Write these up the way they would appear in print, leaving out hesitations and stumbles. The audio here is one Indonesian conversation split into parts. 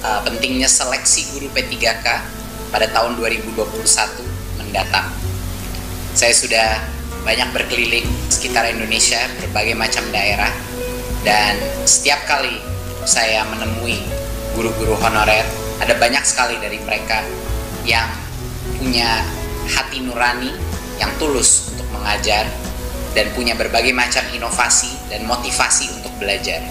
pentingnya seleksi guru P3K pada tahun 2021 mendatang. Saya sudah banyak berkeliling sekitar Indonesia, berbagai macam daerah, dan setiap kali saya menemui guru-guru honorer, ada banyak sekali dari mereka yang punya hati nurani, yang tulus untuk mengajar, dan punya berbagai macam inovasi dan motivasi untuk belajar.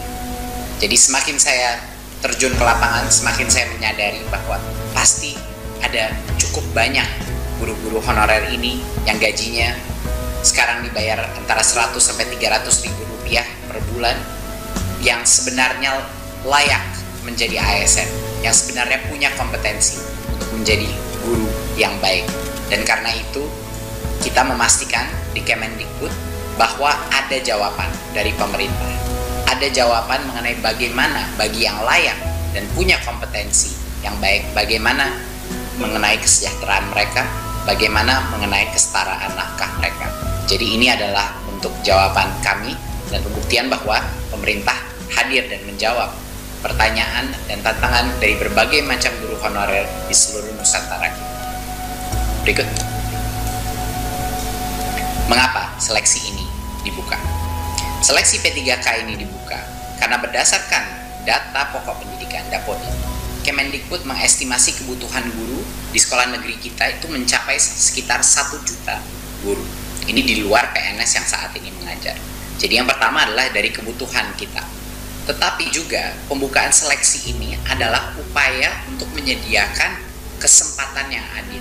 Jadi semakin saya terjun ke lapangan, semakin saya menyadari bahwa pasti ada cukup banyak guru-guru honorer ini yang gajinya sekarang dibayar antara 100 sampai 300 ribu rupiah per bulan, yang sebenarnya layak menjadi ASN, yang sebenarnya punya kompetensi untuk menjadi guru yang baik. Dan karena itu kita memastikan di Kemendikbud bahwa ada jawaban dari pemerintah, ada jawaban mengenai bagaimana bagi yang layak dan punya kompetensi yang baik, bagaimana mengenai kesejahteraan mereka, bagaimana mengenai kesetaraan nafkah mereka. Jadi ini adalah bentuk jawaban kami dan pembuktian bahwa pemerintah hadir dan menjawab pertanyaan dan tantangan dari berbagai macam guru honorer di seluruh Nusantara kita. Berikut. Mengapa seleksi ini dibuka? Seleksi P3K ini dibuka karena berdasarkan data pokok pendidikan Dapodi, Kemendikbud mengestimasi kebutuhan guru di sekolah negeri kita itu mencapai sekitar 1 juta guru. Ini di luar PNS yang saat ini mengajar. Jadi yang pertama adalah dari kebutuhan kita. Tetapi juga pembukaan seleksi ini adalah upaya untuk menyediakan kesempatan yang adil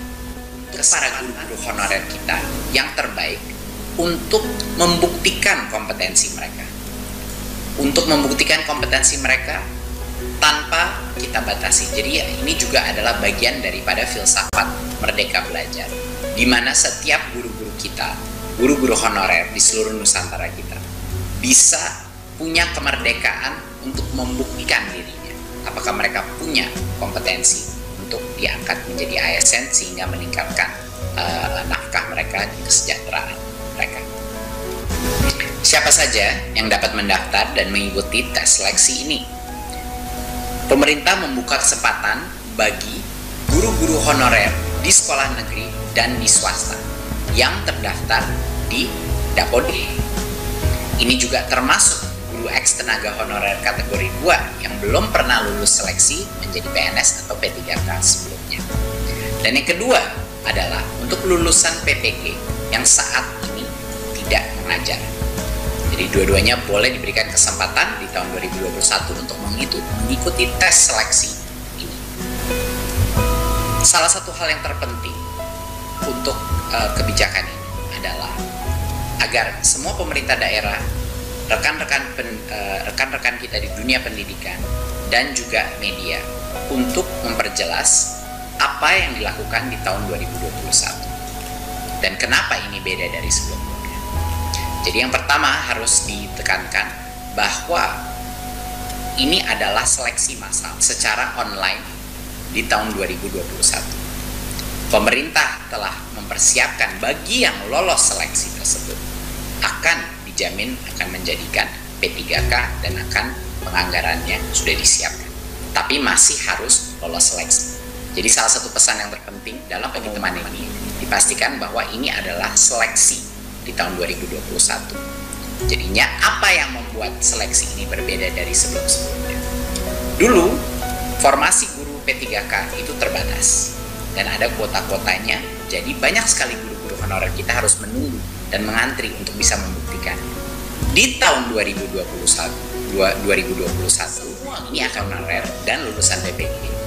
untuk para guru-guru honorer kita yang terbaik untuk membuktikan kompetensi mereka. Untuk membuktikan kompetensi mereka tanpa kita batasi. Jadi ya, ini juga adalah bagian daripada filsafat Merdeka Belajar, di mana setiap guru-guru kita, guru-guru honorer di seluruh Nusantara kita, bisa punya kemerdekaan untuk membuktikan dirinya. Apakah mereka punya kompetensi untuk diangkat menjadi ASN sehingga meningkatkan nafkah mereka, kesejahteraan mereka. Siapa saja yang dapat mendaftar dan mengikuti tes seleksi ini? Pemerintah membuka kesempatan bagi guru-guru honorer di sekolah negeri dan di swasta yang terdaftar di Dapodi. Ini juga termasuk guru eks tenaga honorer kategori 2 yang belum pernah lulus seleksi menjadi PNS atau P3K sebelumnya. Dan yang kedua adalah untuk lulusan PPG yang saat ini tidak mengajar. Jadi dua-duanya boleh diberikan kesempatan di tahun 2021 untuk mengikuti tes seleksi ini. Salah satu hal yang terpenting untuk kebijakan ini adalah agar semua pemerintah daerah, rekan-rekan kita di dunia pendidikan dan juga media untuk memperjelas apa yang dilakukan di tahun 2021 dan kenapa ini beda dari sebelumnya. Jadi yang pertama harus ditekankan bahwa ini adalah seleksi massal secara online di tahun 2021. Pemerintah telah mempersiapkan bagi yang lolos seleksi tersebut akan dijamin akan menjadikan P3K dan akan penganggarannya sudah disiapkan. Tapi masih harus lolos seleksi. Jadi salah satu pesan yang terpenting dalam pengumuman ini dipastikan bahwa ini adalah seleksi di tahun 2021. Jadinya apa yang membuat seleksi ini berbeda dari sebelum-sebelumnya? Dulu formasi guru P3K itu terbatas dan ada kuota-kuotanya. Jadi banyak sekali guru-guru honorer kita harus menunggu dan mengantri untuk bisa membuktikan. Di tahun 2021 ini akan honorer dan lulusan PPG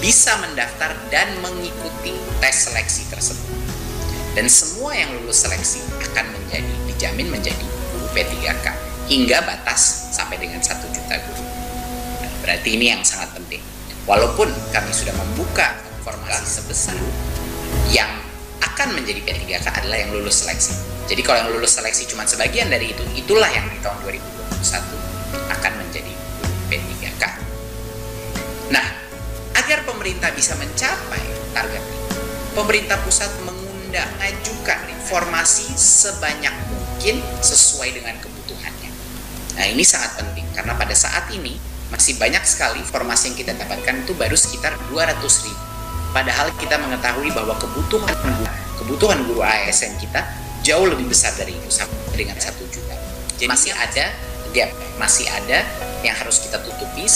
bisa mendaftar dan mengikuti tes seleksi tersebut. Dan semua yang lulus seleksi akan dijamin menjadi guru P3K hingga batas sampai dengan 1 juta guru. Nah, berarti ini yang sangat penting. Walaupun kami sudah membuka formasi sebesar, yang akan menjadi P3K adalah yang lulus seleksi. Jadi kalau yang lulus seleksi cuma sebagian dari itu, itulah yang di tahun 2021 akan menjadi guru P3K. Nah, agar pemerintah bisa mencapai target ini, pemerintah pusat mengajukan informasi sebanyak mungkin sesuai dengan kebutuhannya. Nah, ini sangat penting karena pada saat ini Masih banyak sekali formasi yang kita dapatkan itu baru sekitar 200.000. Padahal kita mengetahui bahwa kebutuhan guru ASN kita jauh lebih besar dari itu, sampai dengan 1 juta. Jadi masih ada gap, masih ada yang harus kita tutupi,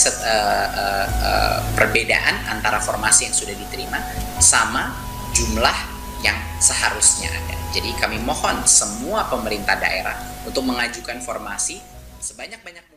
perbedaan antara formasi yang sudah diterima sama jumlah yang seharusnya ada. Jadi kami mohon semua pemerintah daerah untuk mengajukan formasi sebanyak-banyak